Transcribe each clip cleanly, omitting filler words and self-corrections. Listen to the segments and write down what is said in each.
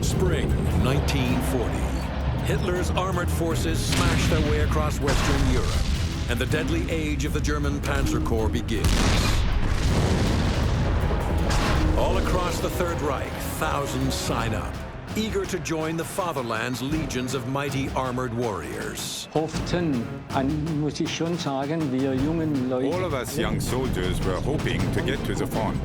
Spring 1940. Hitler's armored forces smash their way across Western Europe, and the deadly age of the German Panzer Corps begins. All across the Third Reich, thousands sign up, eager to join the fatherland's legions of mighty armored warriors. All of us young soldiers were hoping to get to the front.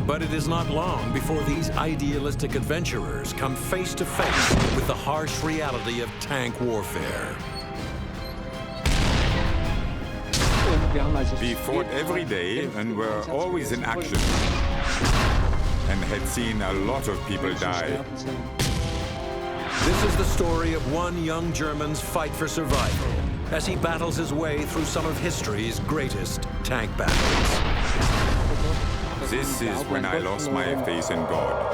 But it is not long before these idealistic adventurers come face to face with the harsh reality of tank warfare. We fought every day and were always in action, and had seen a lot of people die. This is the story of one young German's fight for survival as he battles his way through some of history's greatest tank battles. This is when I lost my faith in God.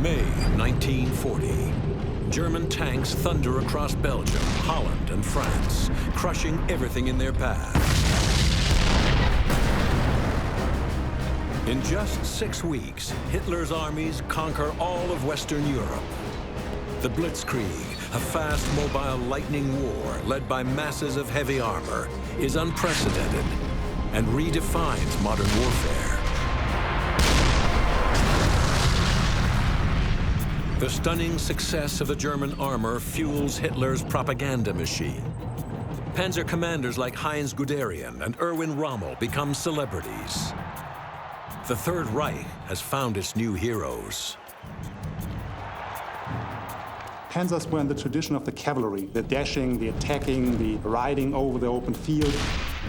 May 1940. German tanks thunder across Belgium, Holland, and France, crushing everything in their path. In just 6 weeks, Hitler's armies conquer all of Western Europe. The Blitzkrieg, a fast, mobile lightning war led by masses of heavy armor, is unprecedented and redefines modern warfare. The stunning success of the German armor fuels Hitler's propaganda machine. Panzer commanders like Heinz Guderian and Erwin Rommel become celebrities. The Third Reich has found its new heroes. Panzers were in the tradition of the cavalry, the dashing, the attacking, the riding over the open field.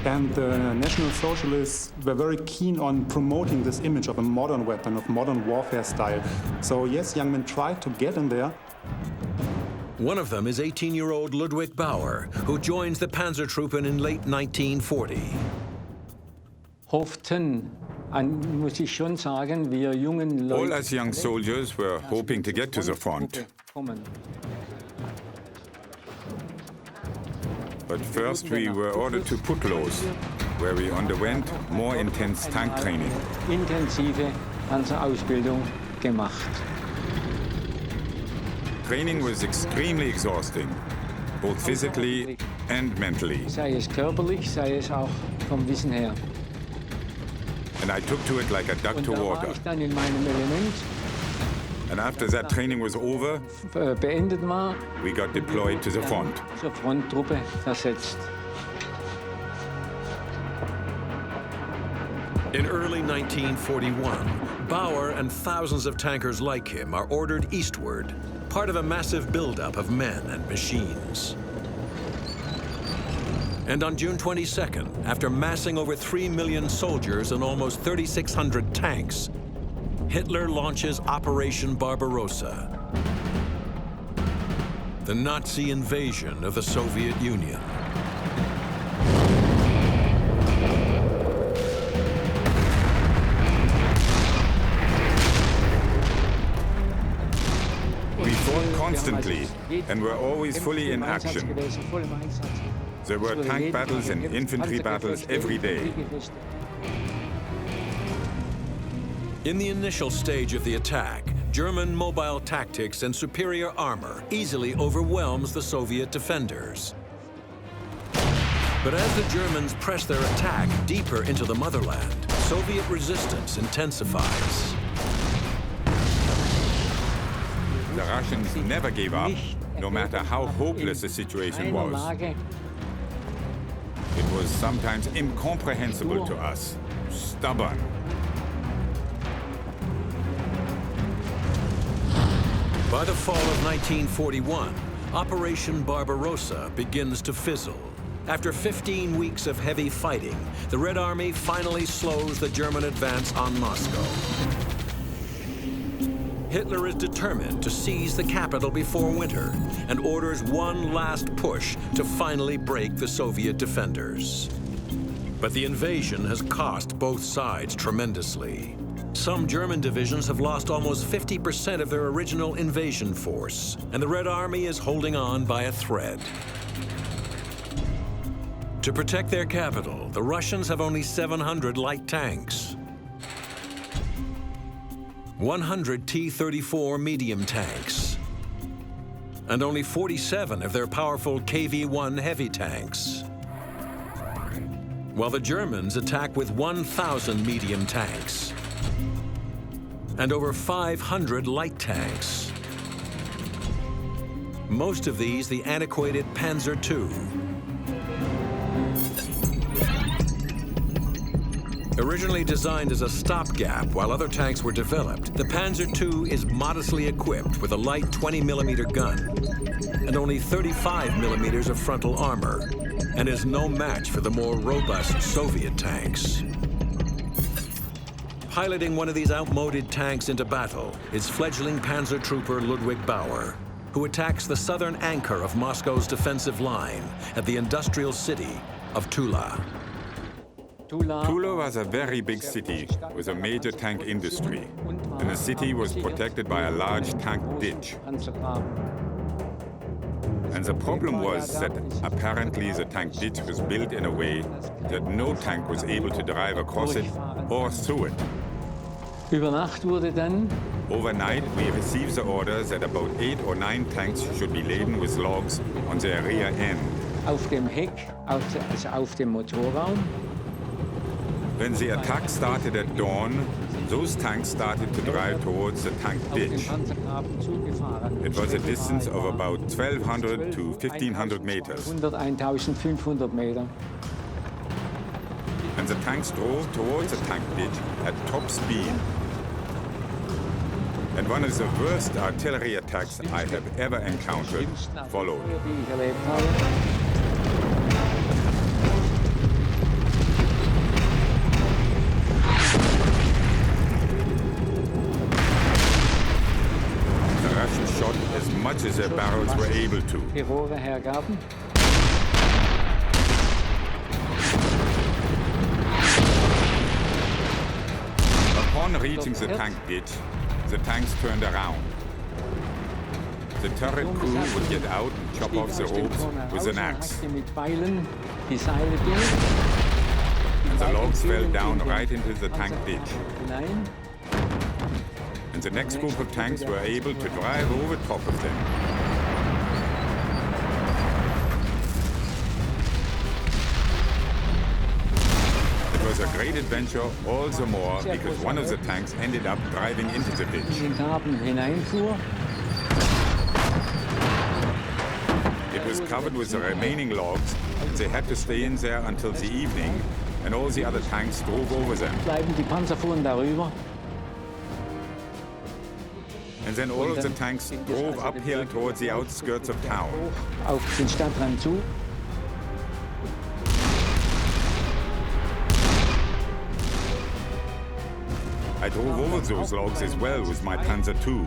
And the National Socialists were very keen on promoting this image of a modern weapon, of modern warfare style. So yes, young men tried to get in there. One of them is 18-year-old Ludwig Bauer, who joins the Panzertruppen in late 1940. All us young soldiers were hoping to get to the front. But first we were ordered to Putlos, where we underwent more intense tank training. Intensive Panzerausbildung gemacht. Training was extremely exhausting, both physically and mentally. Sei es körperlich, sei es auch vom Wissen her. And I took to it like a duck to water. Ich dann in meinem Element. And after that training was over, beendet war, we got deployed to the front. Zur Fronttruppe versetzt. In early 1941, Bauer and thousands of tankers like him are ordered eastward, part of a massive buildup of men and machines. And on June 22nd, after massing over 3 million soldiers and almost 3,600 tanks, Hitler launches Operation Barbarossa, the Nazi invasion of the Soviet Union. We fought constantly and were always fully in action. There were tank battles and infantry battles every day. In the initial stage of the attack, German mobile tactics and superior armor easily overwhelms the Soviet defenders. But as the Germans press their attack deeper into the motherland, Soviet resistance intensifies. The Russians never gave up, no matter how hopeless the situation was. It was sometimes incomprehensible to us, stubborn. By the fall of 1941, Operation Barbarossa begins to fizzle. After 15 weeks of heavy fighting, the Red Army finally slows the German advance on Moscow. Hitler is determined to seize the capital before winter and orders one last push to finally break the Soviet defenders. But the invasion has cost both sides tremendously. Some German divisions have lost almost 50% of their original invasion force, and the Red Army is holding on by a thread. To protect their capital, the Russians have only 700 light tanks, 100 T-34 medium tanks, and only 47 of their powerful KV-1 heavy tanks, while the Germans attack with 1,000 medium tanks and over 500 light tanks. Most of these the antiquated Panzer II. Originally designed as a stopgap while other tanks were developed, the Panzer II is modestly equipped with a light 20mm gun and only 35mm of frontal armor, and is no match for the more robust Soviet tanks. Piloting one of these outmoded tanks into battle is fledgling panzer trooper Ludwig Bauer, who attacks the southern anchor of Moscow's defensive line at the industrial city of Tula. Tula was a very big city with a major tank industry, and the city was protected by a large tank ditch. And the problem was that apparently the tank ditch was built in a way that no tank was able to drive across it or through it. Overnight, we received the order that about 8 or 9 tanks should be laden with logs on their rear end. Auf dem Heck, also auf dem Motorraum. When the attack started at dawn, those tanks started to drive towards the tank ditch. It was a distance of about 1,200 to 1,500 meters. 1,500 Meter. And the tanks drove towards the tank ditch at top speed. And one of the worst artillery attacks I have ever encountered followed. The Russians shot as much as their barrels were able to. Upon reaching the tank ditch, the tanks turned around. The turret crew would get out and chop off the ropes with an axe. And the logs fell down right into the tank ditch. And the next group of tanks were able to drive over top of them. It was a great adventure, all the more because one of the tanks ended up driving into the ditch. It was covered with the remaining logs, and they had to stay in there until the evening, and all the other tanks drove over them. And then all of the tanks drove uphill towards the outskirts of town. I drove over those logs as well with my Panzer II.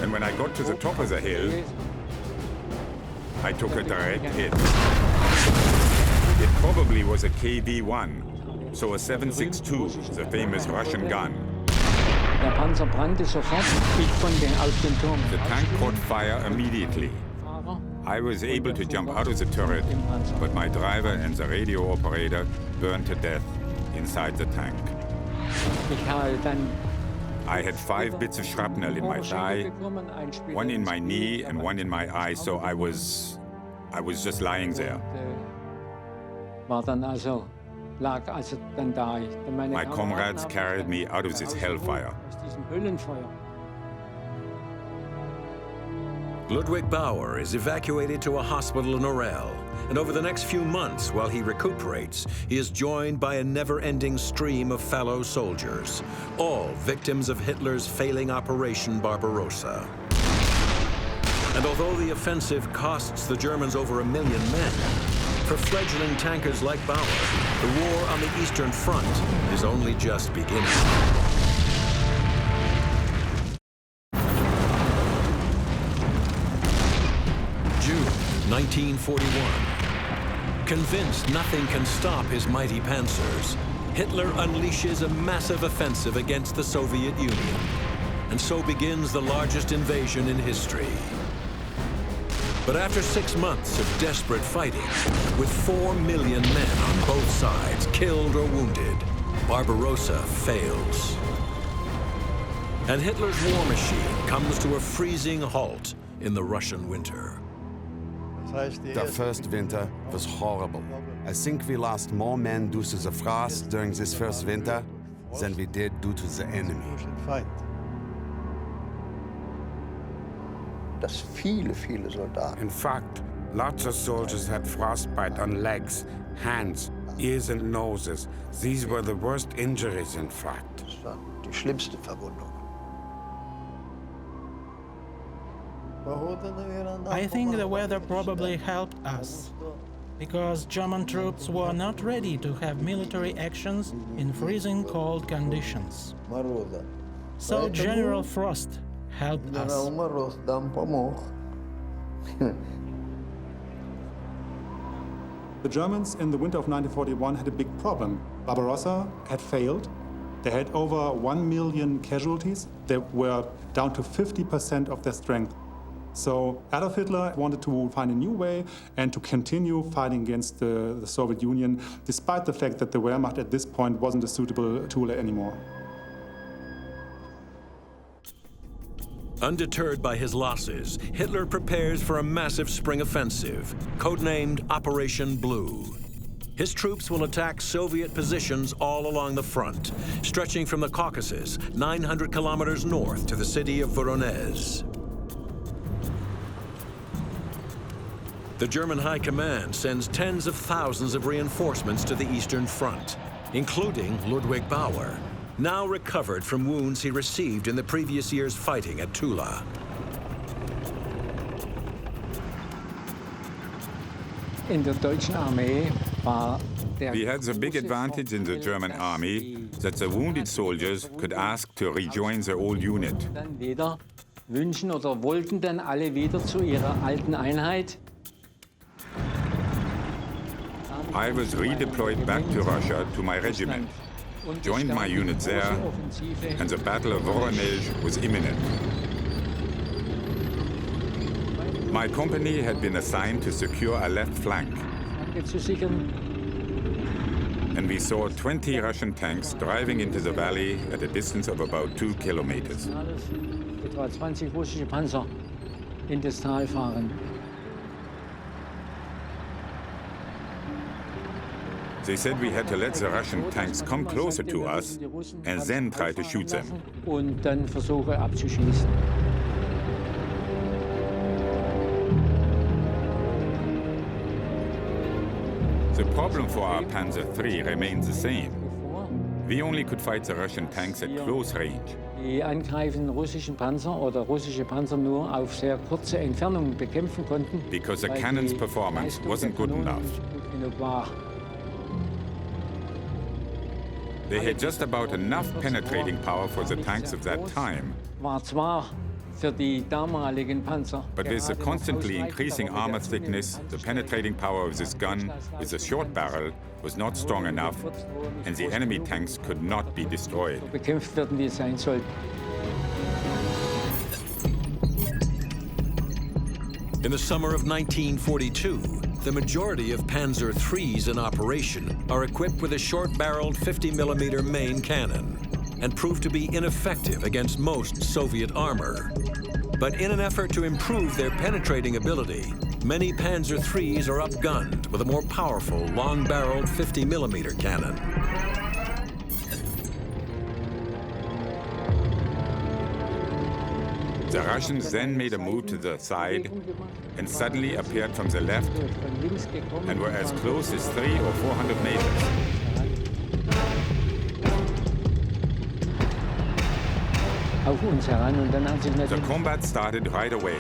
And when I got to the top of the hill, I took a direct hit. It probably was a KV-1, so a 7.62, the famous Russian gun. Der Panzer brannte sofort. Ich konnte aus dem Turm. The tank caught fire immediately. I was able to jump out of the turret, but my driver and the radio operator burned to death inside the tank. I had 5 bits of shrapnel in my thigh, 1 in my knee and 1 in my eye, so I was just lying there. My comrades carried me out of this hellfire. Ludwig Bauer is evacuated to a hospital in Orel, and over the next few months, while he recuperates, he is joined by a never-ending stream of fellow soldiers, all victims of Hitler's failing Operation Barbarossa. And although the offensive costs the Germans over 1 million men, for fledgling tankers like Bauer, the war on the Eastern Front is only just beginning. June 1941. Convinced nothing can stop his mighty panzers, Hitler unleashes a massive offensive against the Soviet Union, and so begins the largest invasion in history. But after 6 months of desperate fighting, with 4 million men on both sides killed or wounded, Barbarossa fails. And Hitler's war machine comes to a freezing halt in the Russian winter. The first winter was horrible. I think we lost more men due to the frost during this first winter than we did due to the enemy. In fact, lots of soldiers had frostbite on legs, hands, ears and noses. These were the worst injuries, in fact. I think the weather probably helped us, because German troops were not ready to have military actions in freezing cold conditions. So General Frost helped us. The Germans in the winter of 1941 had a big problem. Barbarossa had failed. They had over 1 million casualties. They were down to 50% of their strength. So Adolf Hitler wanted to find a new way and to continue fighting against the Soviet Union, despite the fact that the Wehrmacht at this point wasn't a suitable tool anymore. Undeterred by his losses, Hitler prepares for a massive spring offensive, codenamed Operation Blue. His troops will attack Soviet positions all along the front, stretching from the Caucasus 900 kilometers north to the city of Voronezh. The German High Command sends tens of thousands of reinforcements to the Eastern Front, including Ludwig Bauer, now recovered from wounds he received in the previous year's fighting at Tula. In der deutschen Armee war der We had the big große advantage in the Vorteil, German dass army die that the wounded soldiers could ask to rejoin their old unit. dann wieder wünschen oder wollten dann alle wieder zu ihrer alten Einheit. I was redeployed back to Russia to my regiment, joined my unit there, and the Battle of Voronezh was imminent. My company had been assigned to secure a left flank, zu sichern. and we saw 20 Russian tanks driving into the valley at a distance of about 2 kilometers. Etwa 20 russische Panzer in das Tal fahren. They said we had to let the Russian tanks come closer to us and then try to shoot them. Und dann versuche abzuschießen. The problem for our Panzer III remains the same. We only could fight the Russian tanks at close range. Die angreifenden russischen Panzer oder russische Panzer nur auf sehr kurze Entfernung bekämpfen konnten, Because the weil cannon's die performance Leistung wasn't der good Kanonen enough. nicht gut genug war. They had just about enough penetrating power for the tanks of that time, War zwar für die damaligen Panzer, but with the gerade noch constantly ausreichend, increasing aber mit armor der thickness, zunehmenden the penetrating power of this gun with a short barrel was not strong enough, and the enemy tanks could not be destroyed. bekämpft werden, wie es sein sollten. In the summer of 1942, the majority of Panzer IIIs in operation are equipped with a short-barreled 50mm main cannon and prove to be ineffective against most Soviet armor. But in an effort to improve their penetrating ability, many Panzer IIIs are outgunned with a more powerful, long-barreled 50mm cannon. The Russians then made a move to the side and suddenly appeared from the left and were as close as 300 or 400 meters. Auf uns heran und dann hat sich The natürlich combat started right away.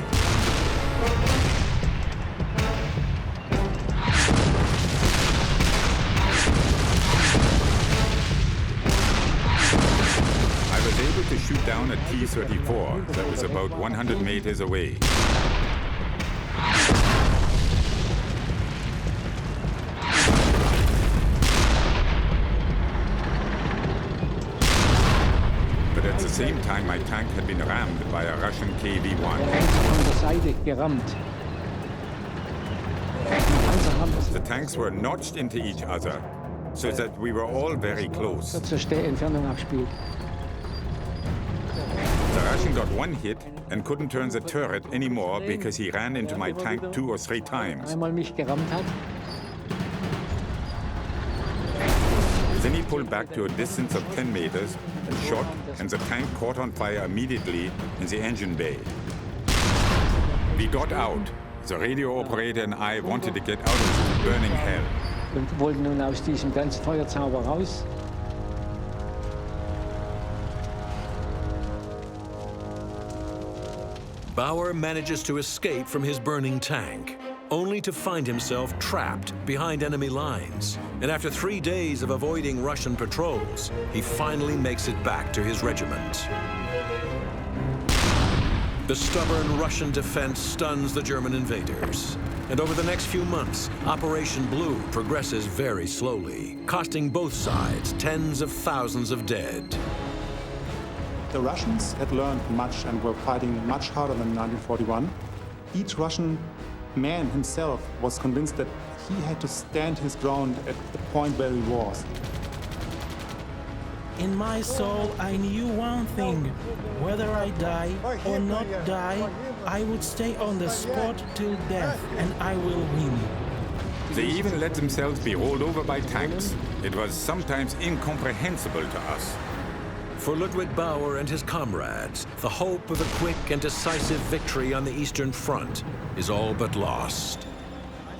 I was able to shoot down a T-34 that was about 100 meters away. At the same time, my tank had been rammed by a Russian KV-1. Von der Seite gerammt. The tanks were notched into each other, so that we were all very close. Zur Entfernung abspielt. The Russian got one hit and couldn't turn the turret anymore because he ran into my tank 2 or 3 times. Einmal mich gerammt hat. Then he pulled back to a distance of 10 meters and shot, and the tank caught on fire immediately in the engine bay. We got out. The radio operator and I wanted to get out of this burning hell. Und wollten nun aus diesem ganzen Feuerzauber raus. Bauer manages to escape from his burning tank, only to find himself trapped behind enemy lines. And after 3 days of avoiding Russian patrols, he finally makes it back to his regiment. The stubborn Russian defense stuns the German invaders. And over the next few months, Operation Blue progresses very slowly, costing both sides tens of thousands of dead. The Russians had learned much and were fighting much harder than in 1941. Each Russian man himself was convinced that he had to stand his ground at the point where he was. In my soul, I knew one thing. Whether I die or not die, I would stay on the spot till death, and I will win. They even let themselves be rolled over by tanks. It was sometimes incomprehensible to us. For Ludwig Bauer and his comrades, the hope of a quick and decisive victory on the Eastern Front is all but lost.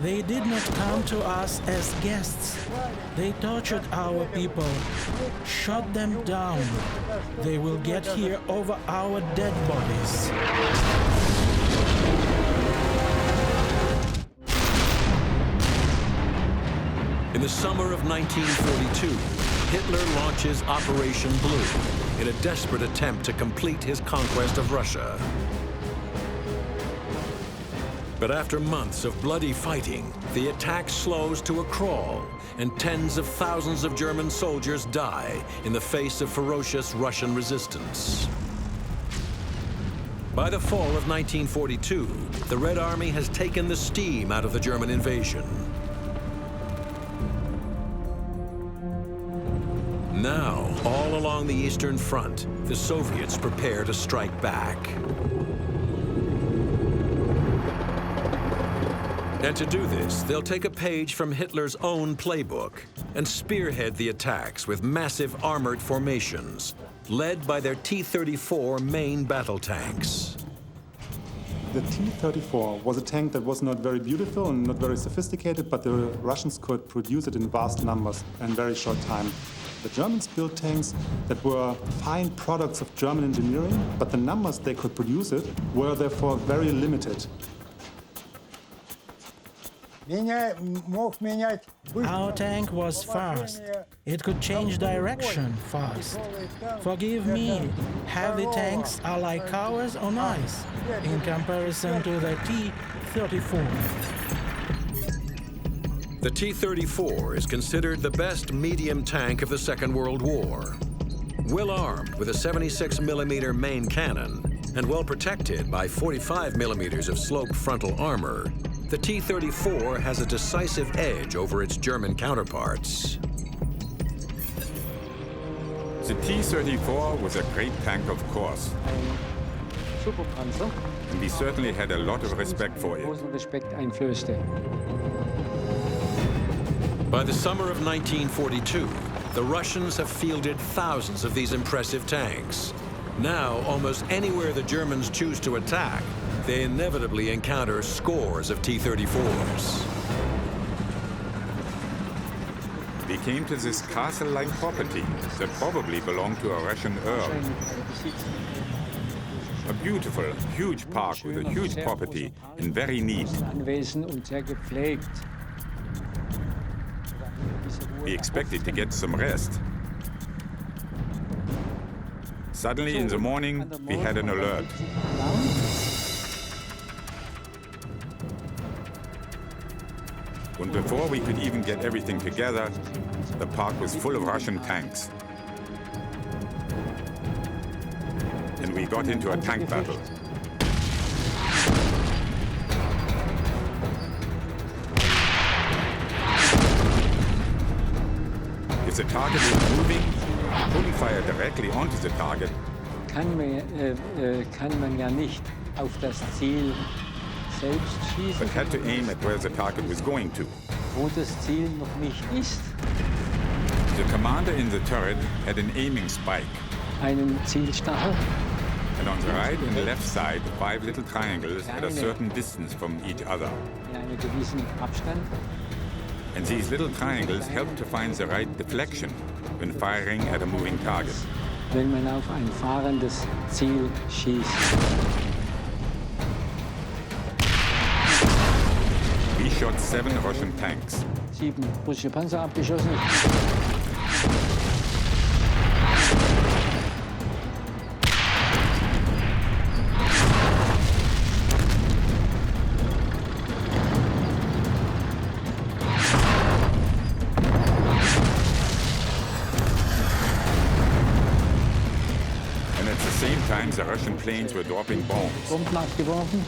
They did not come to us as guests. They tortured our people, shot them down. They will get here over our dead bodies. In the summer of 1942, Hitler launches Operation Blue in a desperate attempt to complete his conquest of Russia. But after months of bloody fighting, the attack slows to a crawl, and tens of thousands of German soldiers die in the face of ferocious Russian resistance. By the fall of 1942, the Red Army has taken the steam out of the German invasion. Now, all along the Eastern Front, the Soviets prepare to strike back. And to do this, they'll take a page from Hitler's own playbook and spearhead the attacks with massive armored formations, led by their T-34 main battle tanks. The T-34 was a tank that was not very beautiful and not very sophisticated, but the Russians could produce it in vast numbers in very short time. The Germans built tanks that were fine products of German engineering, but the numbers they could produce it were therefore very limited. Our tank was fast. It could change direction fast. Forgive me, heavy tanks are like cars on ice in comparison to the T-34. The T-34 is considered the best medium tank of the Second World War. Well armed with a 76mm main cannon and well protected by 45mm of sloped frontal armor, the T-34 has a decisive edge over its German counterparts. The T-34 was a great tank, of course, Superpanzer. and we certainly had a lot of respect for it. Großen Respekt einflößte. By the summer of 1942, the Russians have fielded thousands of these impressive tanks. Now, almost anywhere the Germans choose to attack, they inevitably encounter scores of T-34s. We came to this castle-like property that probably belonged to a Russian earl. A beautiful, huge park with a huge property and very neat. Anwesen und sehr gepflegt. We expected to get some rest. Suddenly in the morning, we had an alert. And before we could even get everything together, the park was full of Russian tanks. we got into a tank battle. If the target is moving, couldn't fire directly onto the target. Kann man ja nicht auf das Ziel selbst schießen, But had to aim at where the target was going to. wo das Ziel noch nicht ist. The commander in the turret had an aiming spike, Einen Zielstachel, and on the right and the left side, 5 little triangles at a certain distance from each other. in einem gewissen Abstand. And these little triangles help to find the right deflection when firing at a moving target. Wenn man auf ein fahrendes Ziel schießt. We shot 7 Russian tanks. 7 russische Panzer abgeschossen. And at the same time, the Russian planes were dropping bombs. Bomben abgeworfen.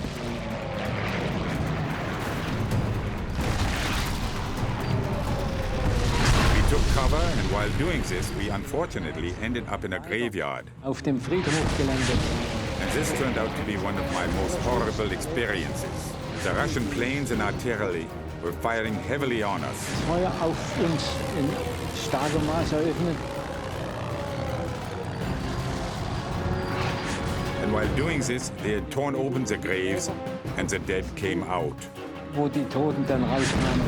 We took cover, and while doing this, we unfortunately ended up in a graveyard. Auf dem Friedhof gelandet. And this turned out to be one of my most horrible experiences. The Russian planes and artillery were firing heavily on us. Feuer auf uns in starkem Maß eröffnet. And while doing this, they had torn open the graves, and the dead came out. Wo die Toten dann rauskamen.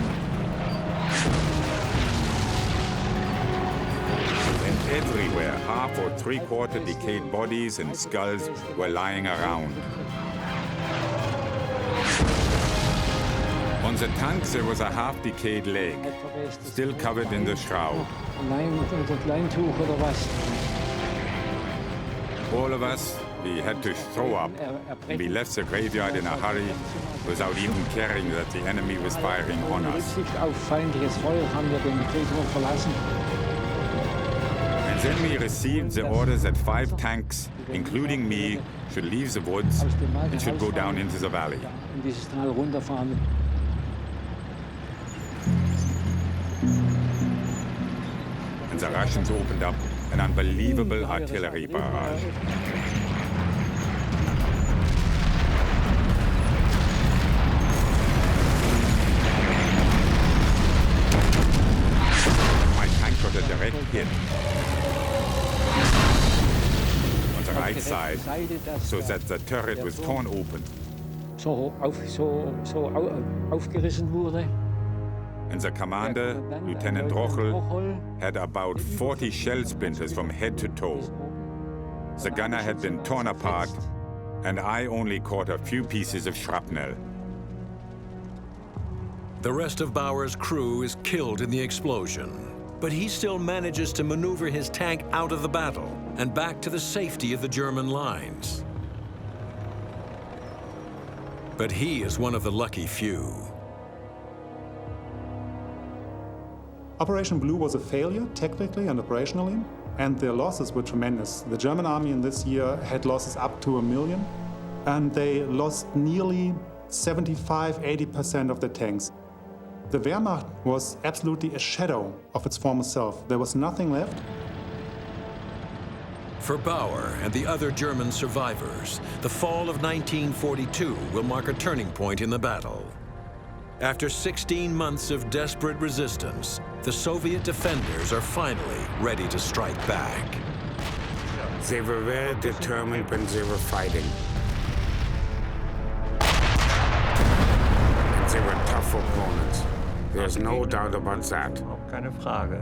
And everywhere, half or three-quarter decayed bodies and skulls were lying around. On the tanks, there was a half-decayed leg, still covered in the shroud. Leintuch oder was. All of us, we had to throw up. We left the graveyard in a hurry without even caring that the enemy was firing on us. Rücksicht auf feindliches Feuer haben wir den Friedhof verlassen. And then we received the order that 5 tanks, including me, should leave the woods and should go down into the valley. In dieses Tal runterfahren. And the Russians opened up an unbelievable artillery barrage. My tank got a direct hit on the right side, so that the turret was torn open. So aufgerissen wurde. And the commander, Lieutenant Rochel, had about 40 shell splinters from head to toe. The gunner had been torn apart, and I only caught a few pieces of shrapnel. The rest of Bauer's crew is killed in the explosion, but he still manages to maneuver his tank out of the battle and back to the safety of the German lines. But he is one of the lucky few. Operation Blue was a failure, technically and operationally, and the losses were tremendous. The German army in this year had losses up to 1 million, and they lost nearly 75–80% of the tanks. The Wehrmacht was absolutely a shadow of its former self. There was nothing left. For Bauer and the other German survivors, the fall of 1942 will mark a turning point in the battle. After 16 months of desperate resistance, the Soviet defenders are finally ready to strike back. They were very determined when they were fighting. And they were tough opponents. There's no doubt about that. Keine Frage.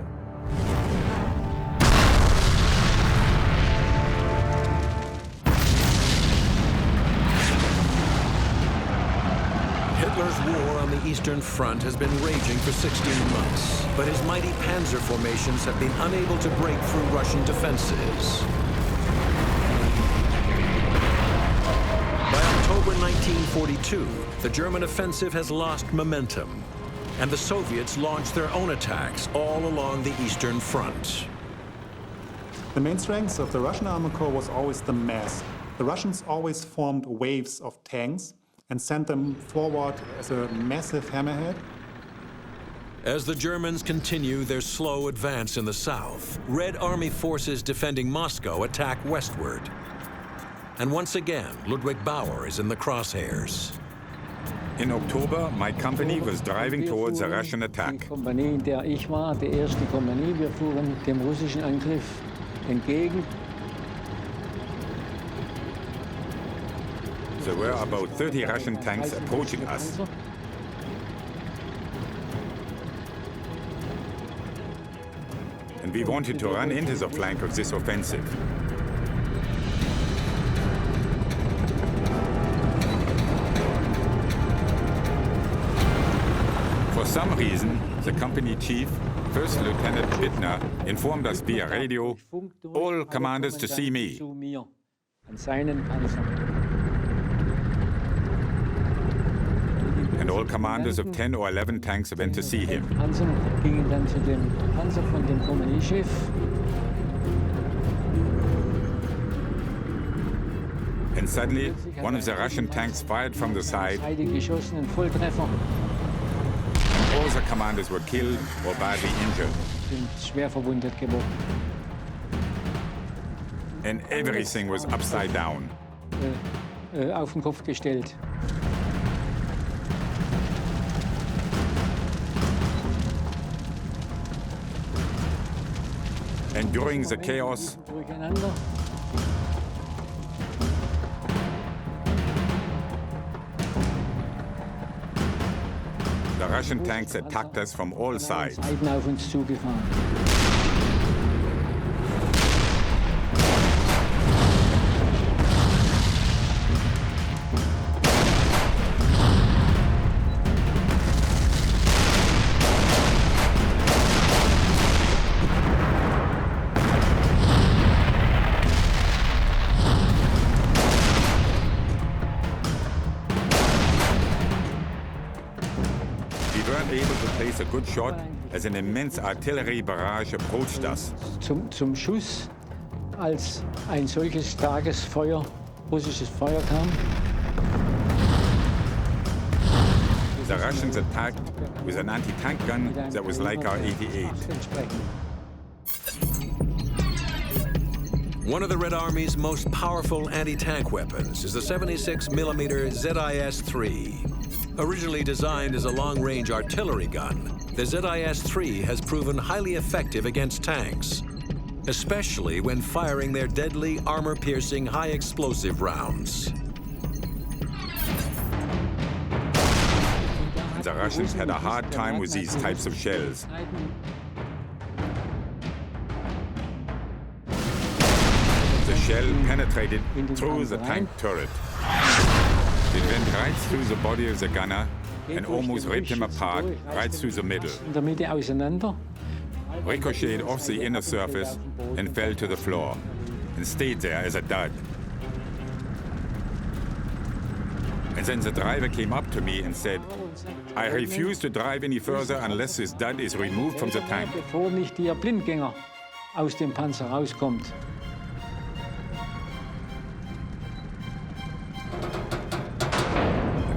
Hitler's war on the Eastern Front has been raging for 16 months, but his mighty panzer formations have been unable to break through Russian defenses. By October 1942, the German offensive has lost momentum, and the Soviets launched their own attacks all along the Eastern Front. The main strength of the Russian Armored Corps was always the mass. The Russians always formed waves of tanks and sent them forward as a massive hammerhead. As the Germans continue their slow advance in the south, Red Army forces defending Moscow attack westward. And once again, Ludwig Bauer is in the crosshairs. In October, my company was driving towards a Russian attack. Die Kompanie, in der ich war, die erste Kompanie, wir fuhren dem russischen Angriff entgegen. There were about 30 Russian tanks approaching us. And we wanted to run into the flank of this offensive. For some reason, the company chief, First Lieutenant Bittner, informed us via radio, all commanders to see me. And all commanders of 10 or 11 tanks went to see him. Gingen dann zu dem Panzer von dem Kompaniechef. And suddenly, one of the Russian tanks fired from the side. Beide geschossen, ein Volltreffer. All the commanders were killed or badly injured. Sind schwer verwundet geworden. And everything was upside down. Auf den Kopf gestellt. And during the chaos, Durcheinander. the Russian tanks attacked us from all sides. Seiten auf uns zugefahren. A good shot as an immense artillery barrage approached us. Zum Schuss, als ein solches starkes Feuer, russisches Feuer kam. The Russians attacked with an anti-tank gun that was like our 88. One of the Red Army's most powerful anti-tank weapons is the 76mm ZIS-3. Originally designed as a long-range artillery gun, the ZIS-3 has proven highly effective against tanks, especially when firing their deadly, armor-piercing, high-explosive rounds. The Russians had a hard time with these types of shells. The shell penetrated through the tank turret. It went right through the body of the gunner and almost ripped him apart right through the middle. In der Mitte auseinander. Ricocheted off the inner surface and fell to the floor and stayed there as a dud. And then the driver came up to me and said, "I refuse to drive any further unless this dud is removed from the tank." Bevor nicht der Blindgänger aus dem Panzer rauskommt.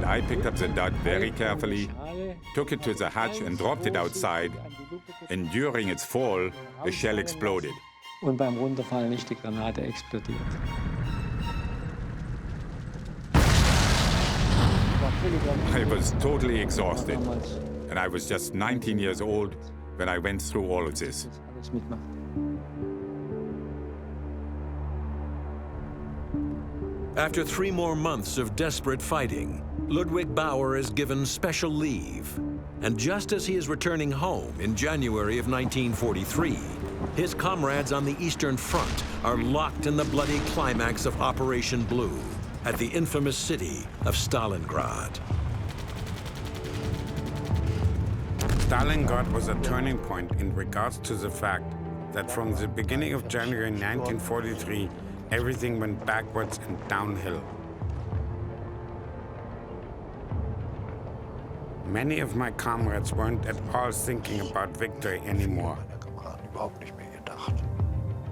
I picked up the dud very carefully, took it to the hatch and dropped it outside, and during its fall, a shell exploded. Und beim Runterfallen ist die Granate explodiert. I was totally exhausted, and I was just 19 years old when I went through all of this. After 3 more months of desperate fighting, Ludwig Bauer is given special leave. And just as he is returning home in January of 1943, his comrades on the Eastern Front are locked in the bloody climax of Operation Blue at the infamous city of Stalingrad. Stalingrad was a turning point in regards to the fact that from the beginning of January 1943, everything went backwards and downhill. Many of my comrades weren't at all thinking about victory anymore.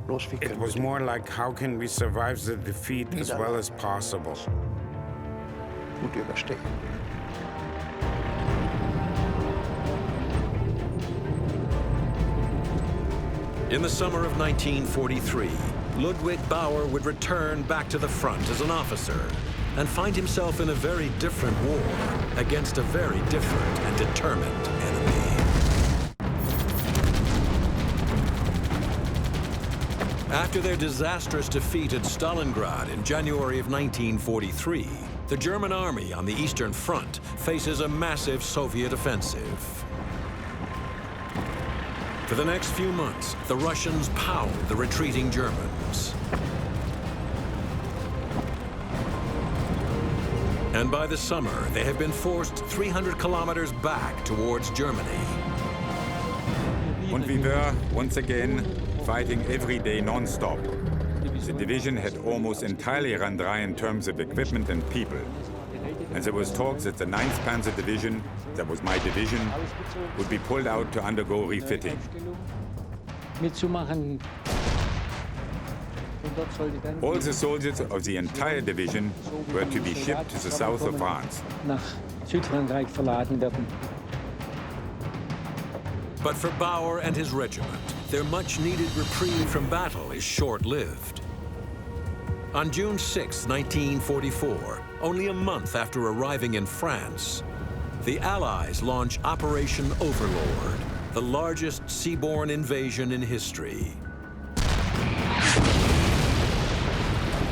It was more like, how can we survive the defeat as well as possible? In the summer of 1943, Ludwig Bauer would return back to the front as an officer and find himself in a very different war against a very different and determined enemy. After their disastrous defeat at Stalingrad in January of 1943, the German army on the Eastern Front faces a massive Soviet offensive. For the next few months, the Russians pound the retreating Germans. And by the summer, they have been forced 300 kilometers back towards Germany. And we were, once again, fighting every day non-stop. The division had almost entirely run dry in terms of equipment and people. And there was talks that the 9th Panzer Division, that was my division, would be pulled out to undergo refitting. All the soldiers of the entire division were to be shipped to the south of France. But for Bauer and his regiment, their much-needed reprieve from battle is short-lived. On June 6, 1944, only a month after arriving in France, the Allies launch Operation Overlord, the largest seaborne invasion in history.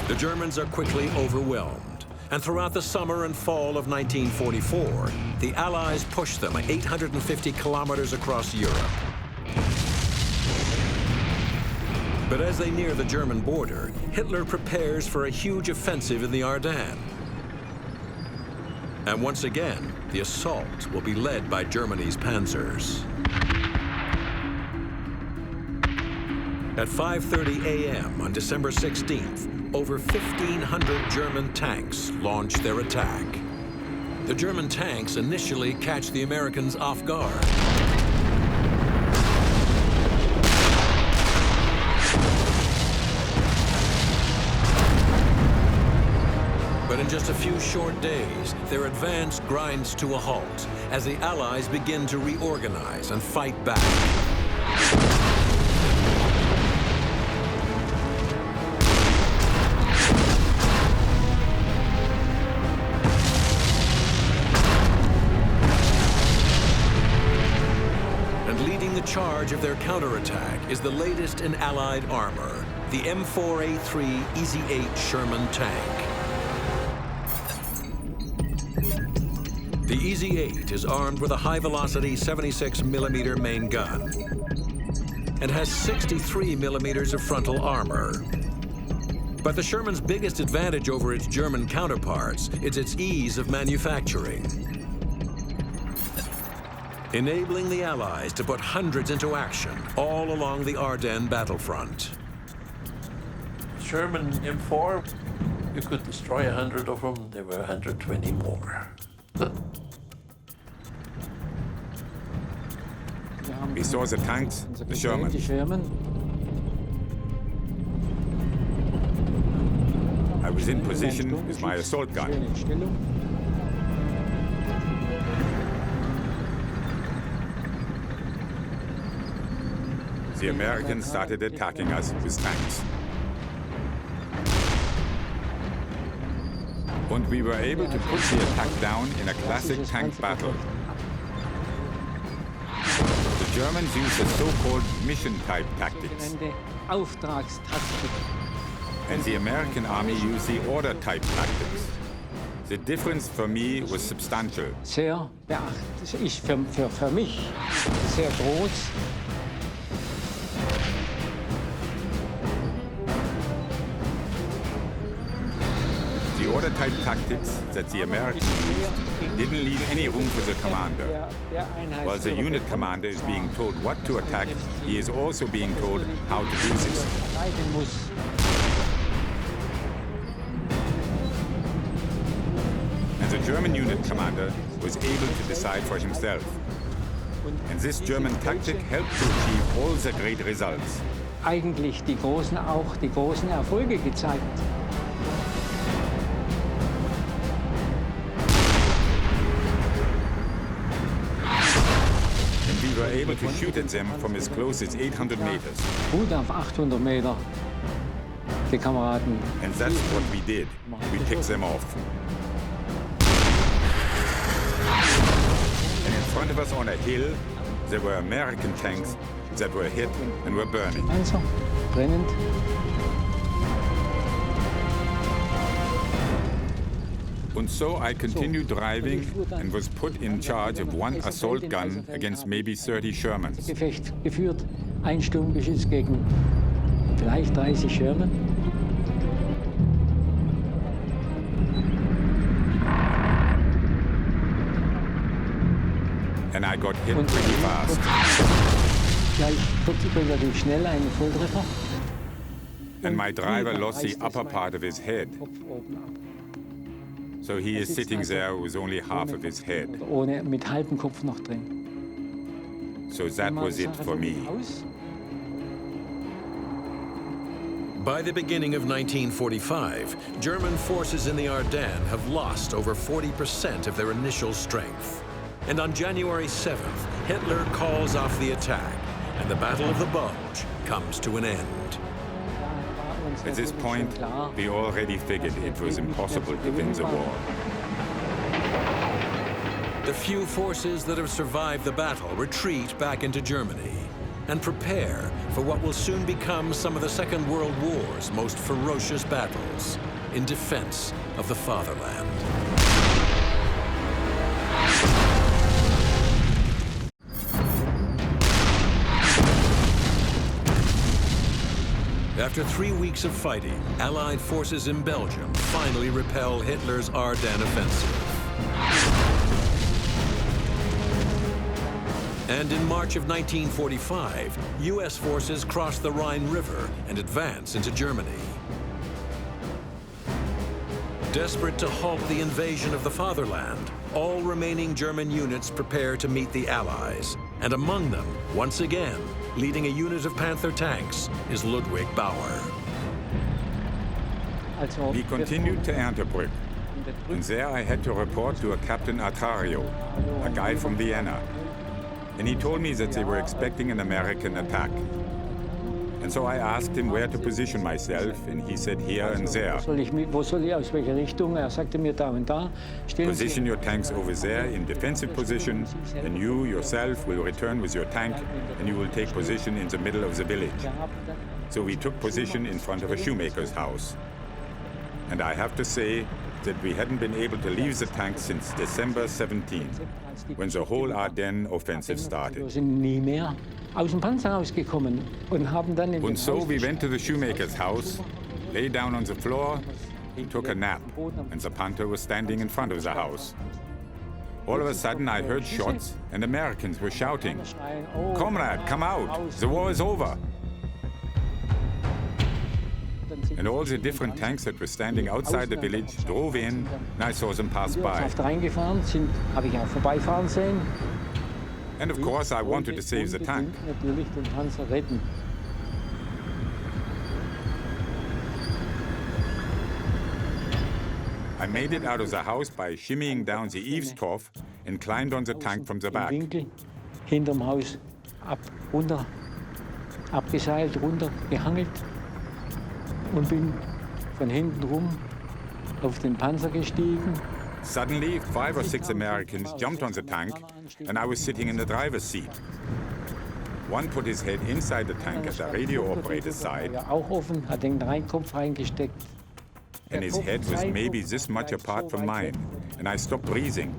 The Germans are quickly overwhelmed, and throughout the summer and fall of 1944, the Allies push them 850 kilometers across Europe. But as they near the German border, Hitler prepares for a huge offensive in the Ardennes. And once again, the assault will be led by Germany's panzers. At 5:30 a.m. on December 16th, over 1,500 German tanks launch their attack. The German tanks initially catch the Americans off guard. But in just a few short days, their advance grinds to a halt as the Allies begin to reorganize and fight back. And leading the charge of their counterattack is the latest in Allied armor, the M4A3 EZ-8 Sherman tank. The EZ-8 is armed with a high-velocity 76mm main gun and has 63mm of frontal armor. But the Sherman's biggest advantage over its German counterparts is its ease of manufacturing, enabling the Allies to put hundreds into action all along the Ardennes battlefront. Sherman M4, you could destroy 100 of them, there were 120 more. We saw the tanks, the Sherman. I was in position with my assault gun. The Americans started attacking us with tanks. And we were able to put the attack down in a classic tank battle. The Germans used the so-called mission-type tactics. And the American army used the order-type tactics. The difference for me was substantial. Sehr beachtlich, für mich sehr groß. The order-type tactics that the Americans used didn't leave any room for the commander. While the unit commander is being told what to attack, he is also being told how to do this. And the German unit commander was able to decide for himself. And this German tactic helped to achieve all the great results. eigentlich die großen Erfolge gezeigt. And we were able to shoot at them from as close as 800 meters. Gut auf 800 Meter, die Kameraden. And that's what we did. We picked them off. And in front of us on a hill, there were American tanks that were hit and were burning. Panzer, brennend. And so I continued driving and was put in charge of one assault gun against maybe 30 Shermans. Gefecht geführt, ein Sturmgeschütz gegen vielleicht 30 Sherman. And I got hit pretty fast. Gleich relativ schnell einen Volltreffer. And my driver lost the upper part of his head. So he is sitting there with only half of his head. Ohne, mit halbem Kopf noch drin. So that was it for me. By the beginning of 1945, German forces in the Ardennes have lost over 40% of their initial strength. And on January 7th, Hitler calls off the attack, and the Battle of the Bulge comes to an end. At this point, we already figured it was impossible to win the war. The few forces that have survived the battle retreat back into Germany and prepare for what will soon become some of the Second World War's most ferocious battles in defense of the fatherland. After 3 weeks of fighting, Allied forces in Belgium finally repel Hitler's Ardennes offensive. And in March of 1945, U.S. forces cross the Rhine River and advance into Germany. Desperate to halt the invasion of the fatherland, all remaining German units prepare to meet the Allies. And among them, once again, leading a unit of Panther tanks, is Ludwig Bauer. We continued to Erntbrück, and there I had to report to a Captain Artario, a guy from Vienna. And he told me that they were expecting an American attack. And so I asked him where to position myself, and he said here and there. Wo soll ich, aus welcher Richtung? Sagte mir da und da. Position your tanks over there in defensive position, and you yourself will return with your tank, and you will take position in the middle of the village. So we took position in front of a shoemaker's house. And I have to say that we hadn't been able to leave the tank since December 17, when the whole Ardennes offensive started. And so we went to the shoemaker's house, lay down on the floor, took a nap, and the Panther was standing in front of the house. All of a sudden I heard shots, and Americans were shouting, "Comrade, come out, the war is over." And all the different tanks that were standing outside the village drove in, and I saw them pass by. And of course, I wanted to save the tank. I made it out of the house by shimmying down the eaves trough and climbed on the tank from the back. Hinterm Haus abgeseilt, runtergehangelt. Und bin von hinten rum auf den Panzer gestiegen. Suddenly, 5 or 6 Americans jumped on the tank, and I was sitting in the driver's seat. One put his head inside the tank at the radio operator's side, Auch offen, hat den Kopf reingesteckt. And his head was maybe this much apart from mine, and I stopped breathing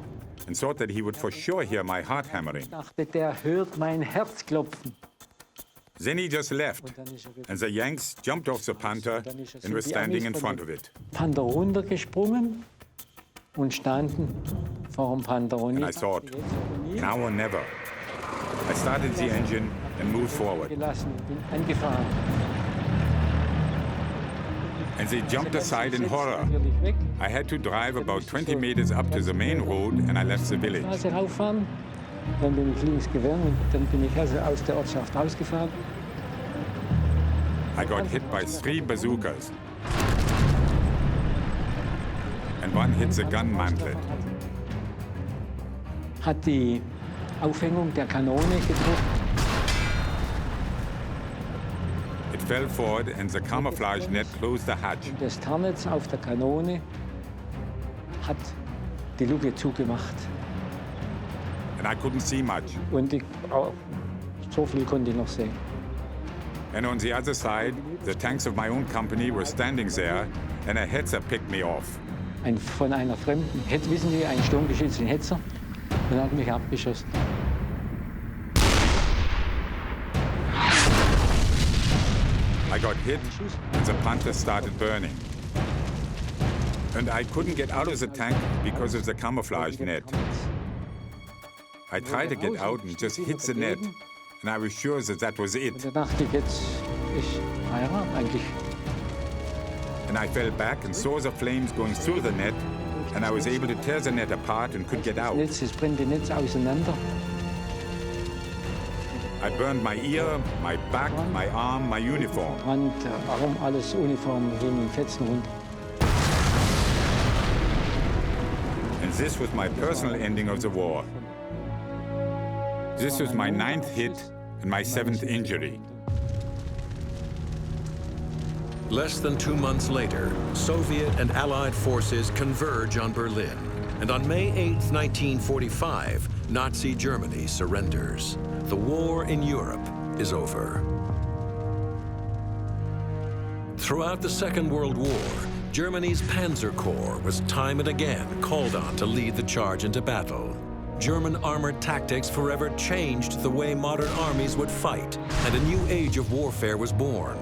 and thought that he would for sure hear my heart hammering. Dachte, der hört mein Herz klopfen. Then he just left, and the Yanks jumped off the Panther and were standing in front of it. Panther runtergesprungen und standen vor dem Panther. And I thought, now or never. I started the engine and moved forward. Gelassen, bin angefahren. And they jumped aside in horror. I had to drive about 20 meters up to the main road, and I left the village. Dann bin ich links gegangen und dann bin ich also aus der Ortschaft rausgefahren. I got hit by 3 bazookas. And one hit the gun mantlet. Hat die Aufhängung der Kanone getroffen. It fell forward and the camouflage net closed the hatch. Das Tarnnetz auf der Kanone hat die Luke zugemacht. And I couldn't see much. Und so viel konnte ich noch sehen. And on the other side, the tanks of my own company were standing there, and a Hetzer picked me off. Von einer fremden, wissen Sie, ein Sturmgeschütz, ein Hetzer, und hat mich abgeschossen. I got hit, and the Panther started burning. And I couldn't get out of the tank because of the camouflage net. I tried to get out and just hit the net, and I was sure that that was it. Da dachte ich, jetzt ist Feierabend eigentlich. And I fell back and saw the flames going through the net, and I was able to tear the net apart and could get out. Das brennende Netz auseinander. I burned my ear, my back, my arm, my uniform. Und Arm, alles Uniform ging in Fetzen runter. And this was my personal ending of the war. This was my 9th hit and my 7th injury. Less than 2 months later, Soviet and Allied forces converge on Berlin. And on May 8, 1945, Nazi Germany surrenders. The war in Europe is over. Throughout the Second World War, Germany's Panzer Corps was time and again called on to lead the charge into battle. German armored tactics forever changed the way modern armies would fight, and a new age of warfare was born.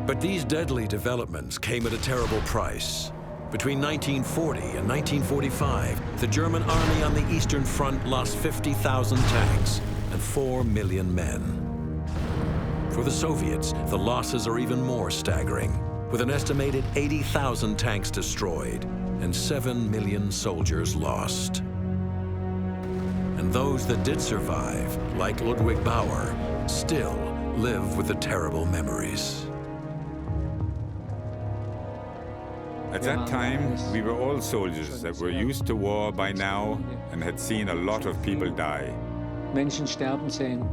But these deadly developments came at a terrible price. Between 1940 and 1945, the German army on the Eastern Front lost 50,000 tanks and 4 million men. For the Soviets, the losses are even more staggering, with an estimated 80,000 tanks destroyed and 7 million soldiers lost. And those that did survive, like Ludwig Bauer, still live with the terrible memories. At that time, we were all soldiers that were used to war by now and had seen a lot of people die. Menschen sterben sehen.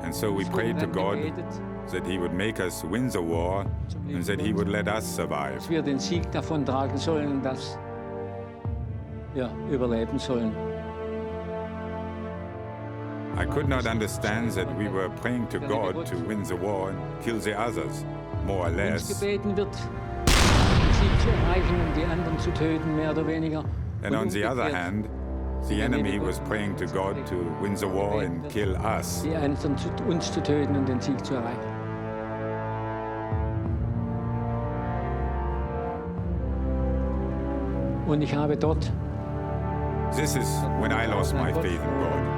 And so we prayed to God that He would make us win the war and that He would let us survive. Dass wir den Sieg davon tragen sollen, dass wir überleben sollen. I could not understand that we were praying to God to win the war and kill the others, more or less. Gebeten wird, den Sieg zu erreichen und die anderen zu töten, mehr oder weniger. And on the other hand, the enemy was praying to God to win the war and kill us. Die anderen uns zu töten und den Sieg zu erreichen. Und ich habe dort. This is when I lost my faith in God.